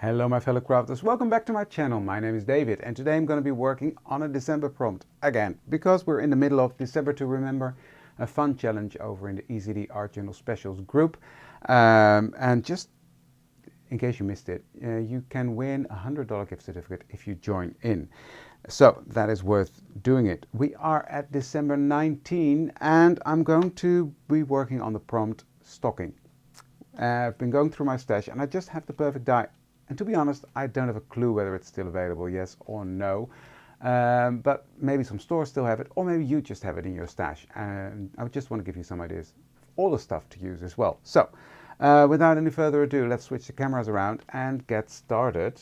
Hello my fellow crafters, welcome back to my channel. My name is David and today I'm going to be working on a December prompt again because we're in the middle of December to Remember, a fun challenge over in the EZD Art Journal Specials group. And just in case you missed it, you can win a $100 gift certificate if you join in. So that is worth doing it. We are at December 19 and I'm going to be working on the prompt stocking. I've been going through my stash and I just have the perfect die. And to be honest, I don't have a clue whether it's still available, yes or no. But maybe some stores still have it, or maybe you just have it in your stash. And I just want to give you some ideas of all the stuff to use as well. So, without any further ado, let's switch the cameras around and get started.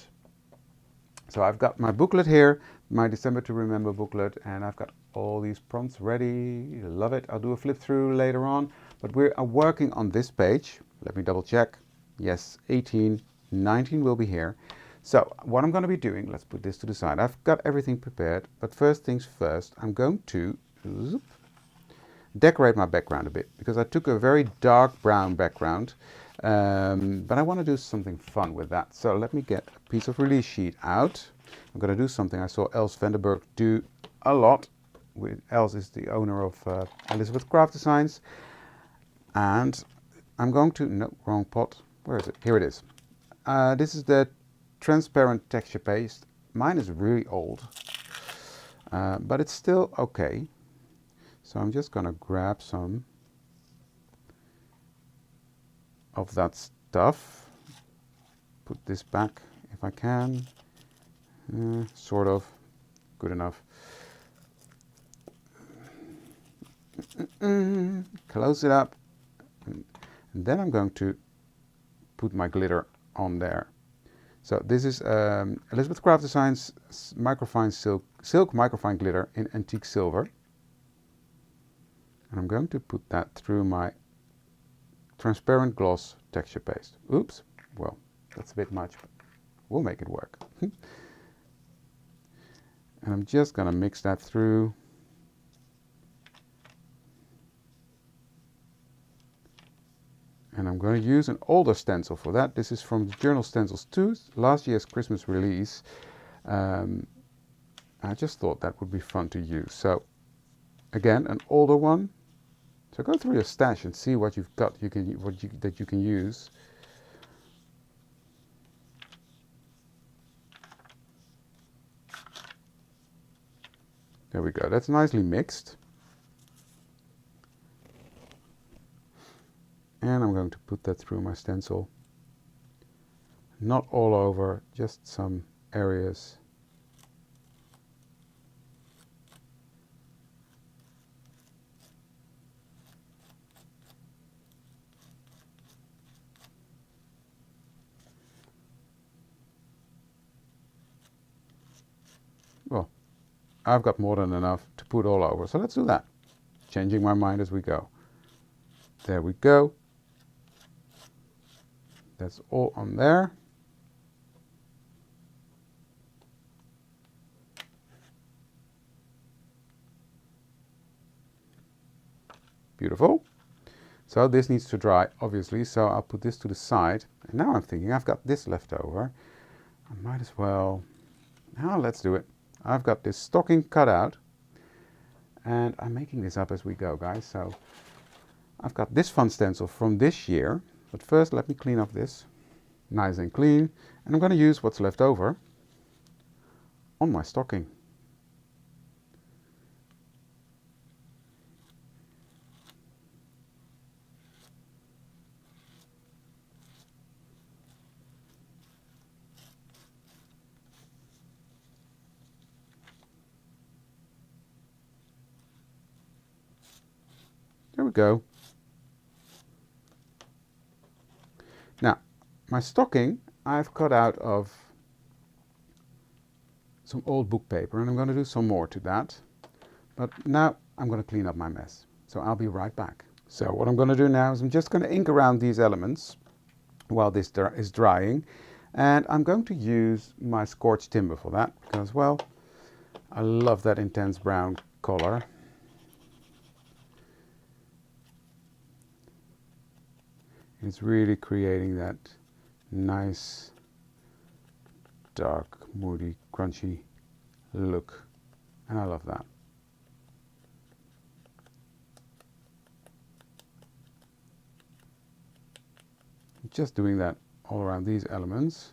So I've got my booklet here, my December to Remember booklet, and I've got all these prompts ready. Love it. I'll do a flip through later on. But we are working on this page. Let me double check. Yes, 18. 19 will be here. So what I'm going to be doing, let's put this to the side. I've got everything prepared, but first things first, I'm going to decorate my background a bit because I took a very dark brown background, but I want to do something fun with that. So let me get a piece of release sheet out. I'm going to do something I saw Els Vandenberg do a lot. Els is the owner of Elizabeth Craft Designs, and I'm going to, no, wrong pot. Where is it? Here it is. This is the transparent texture paste. Mine is really old, but it's still okay. So I'm just going to grab some of that stuff, put this back if I can, sort of, good enough. Close it up, and then I'm going to put my glitter on there. So this is Elizabeth Craft Designs microfine silk microfine glitter in antique silver, and I'm going to put that through my transparent gloss texture paste. Oops, well, that's a bit much, but we'll make it work. And I'm just gonna mix that through. And I'm going to use an older stencil for that. This is from the Journal Stencils 2, last year's Christmas release. I just thought that would be fun to use. So again, an older one. So go through your stash and see what you've got that you can use. There we go. That's nicely mixed. And I'm going to put that through my stencil. Not all over, just some areas. Well, I've got more than enough to put all over, so let's do that. Changing my mind as we go. There we go. That's all on there. Beautiful. So this needs to dry, obviously, so I'll put this to the side. And now I'm thinking I've got this left over. I might as well, now let's do it. I've got this stocking cut out, and I'm making this up as we go, guys. So I've got this fun stencil from this year. But first, let me clean up this, nice and clean, and I'm going to use what's left over on my stocking. There we go. Now, my stocking I've cut out of some old book paper, and I'm going to do some more to that. But now I'm going to clean up my mess. So I'll be right back. So what I'm going to do now is I'm just going to ink around these elements while this is drying. And I'm going to use my Scorch timber for that because, well, I love that intense brown color. It's really creating that nice dark, moody, crunchy look, and I love that. Just doing that all around these elements.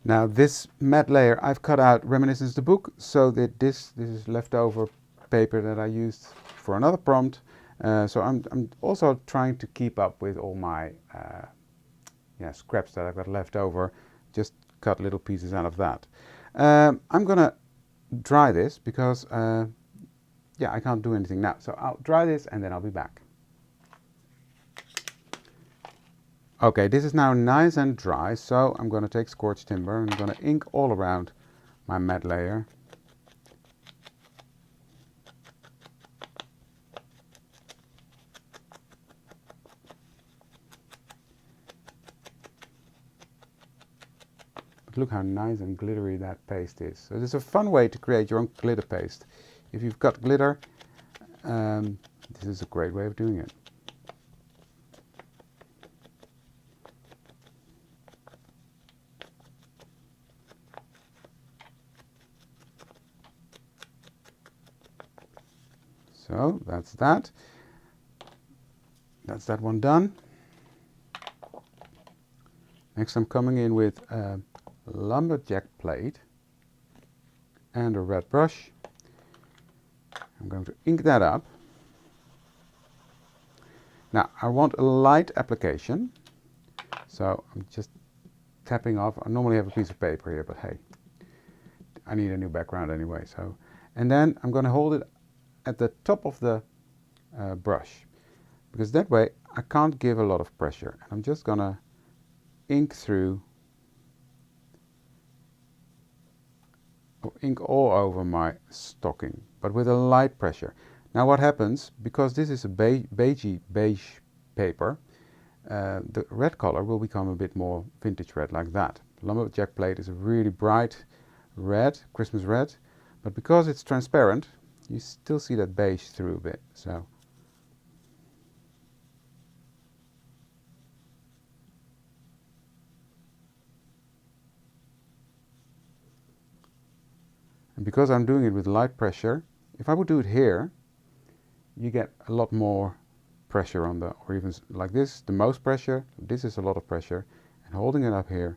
Now this matte layer I've cut out Reminiscence the book, so that this is leftover paper that I used for another prompt. So I'm also trying to keep up with all my scraps that I've got left over. Just cut little pieces out of that. I'm gonna dry this because I can't do anything now. So I'll dry this and then I'll be back. Okay, this is now nice and dry, so I'm going to take Scorch Timber and I'm going to ink all around my matte layer. But look how nice and glittery that paste is. So this is a fun way to create your own glitter paste. If you've got glitter, this is a great way of doing it. So that's that. That's that one done. Next I'm coming in with a lumberjack plate and a red brush. I'm going to ink that up. Now I want a light application, so I'm just tapping off. I normally have a piece of paper here, but hey, I need a new background anyway. So, and then I'm going to hold it at the top of the brush, because that way I can't give a lot of pressure. And I'm just going to ink through, or ink all over my stocking, but with a light pressure. Now what happens, because this is a beige paper, the red color will become a bit more vintage red, like that. Lumberjack plate is a really bright red, Christmas red, but because it's transparent, you still see that beige through a bit. So and because I'm doing it with light pressure, if I would do it here, you get a lot more pressure on the, or even like this, the most pressure. This is a lot of pressure, and holding it up here,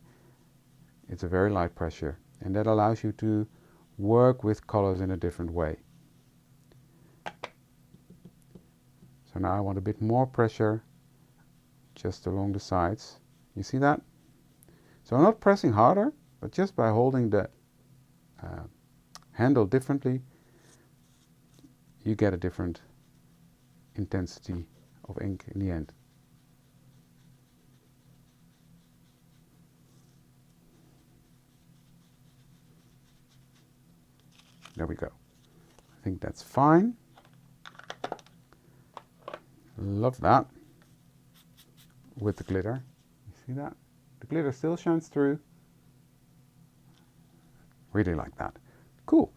it's a very light pressure, and that allows you to work with colors in a different way. So now I want a bit more pressure just along the sides. You see that? So I'm not pressing harder, but just by holding the handle differently, you get a different intensity of ink in the end. There we go. I think that's fine. Love that. With the glitter. You see that? The glitter still shines through. Really like that. Cool.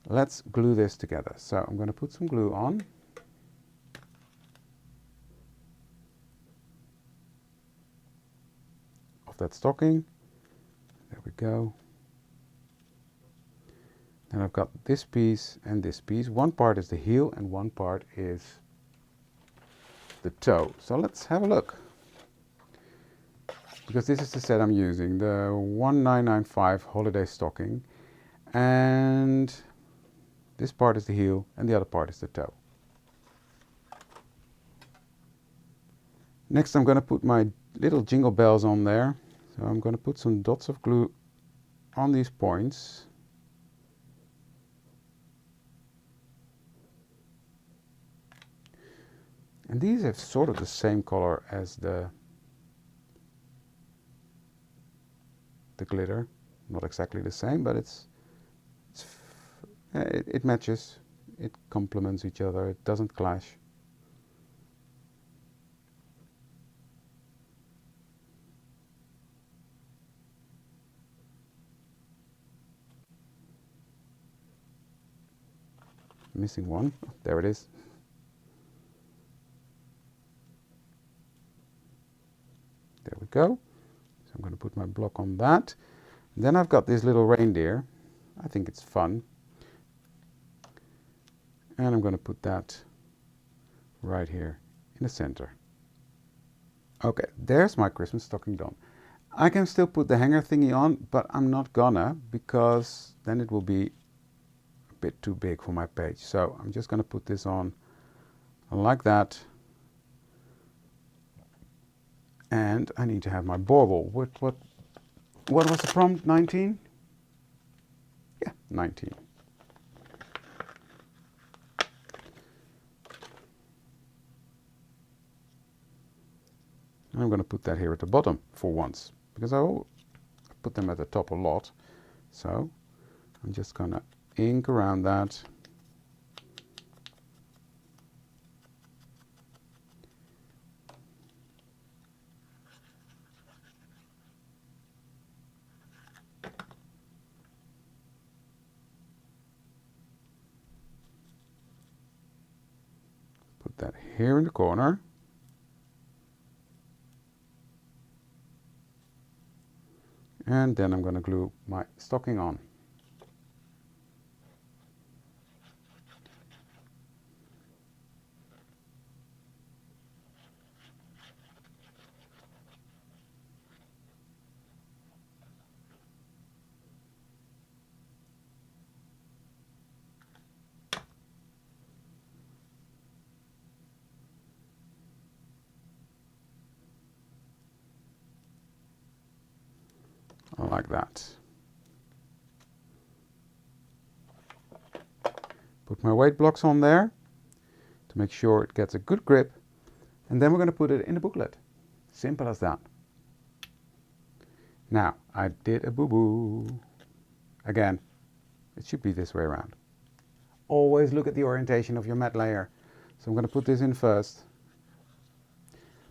Let's glue this together. So I'm going to put some glue on. Of that stocking. There we go. Then I've got this piece and this piece. One part is the heel and one part is the toe. So let's have a look. Because this is the set I'm using, the 1995 holiday stocking. And this part is the heel and the other part is the toe. Next I'm going to put my little jingle bells on there. So I'm going to put some dots of glue on these points. And these have sort of the same color as the glitter. Not exactly the same, but it matches. It complements each other. It doesn't clash. Missing one. Oh, there it is. There we go. So I'm going to put my block on that. And then I've got this little reindeer. I think it's fun. And I'm going to put that right here in the center. Okay, there's my Christmas stocking done. I can still put the hanger thingy on, but I'm not gonna, because then it will be a bit too big for my page. So I'm just gonna put this on like that. And I need to have my bauble. What was the prompt? 19? Yeah, 19. And I'm going to put that here at the bottom for once, because I put them at the top a lot. So I'm just going to ink around that. Put that here in the corner. And then I'm going to glue my stocking on. Like that. Put my weight blocks on there to make sure it gets a good grip, and then we're going to put it in the booklet. Simple as that. Now, I did a boo-boo. Again, it should be this way around. Always look at the orientation of your mat layer. So I'm going to put this in first.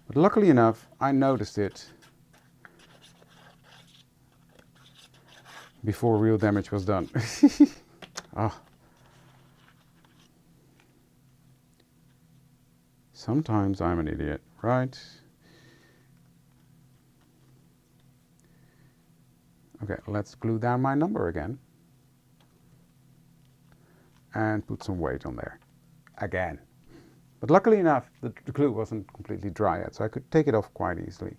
But luckily enough, I noticed it before real damage was done. Oh. Sometimes I'm an idiot, right? Okay, let's glue down my number again. And put some weight on there. Again. But luckily enough, the glue wasn't completely dry yet, so I could take it off quite easily.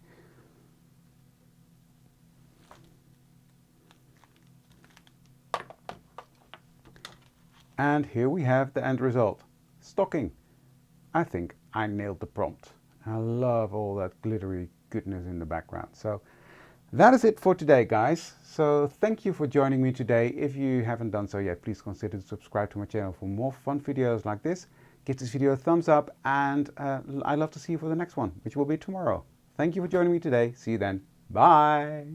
And here we have the end result. Stocking. I think I nailed the prompt. I love all that glittery goodness in the background. So that is it for today, guys. So thank you for joining me today. If you haven't done so yet, please consider to subscribe to my channel for more fun videos like this. Give this video a thumbs up, and I'd love to see you for the next one, which will be tomorrow. Thank you for joining me today. See you then. Bye.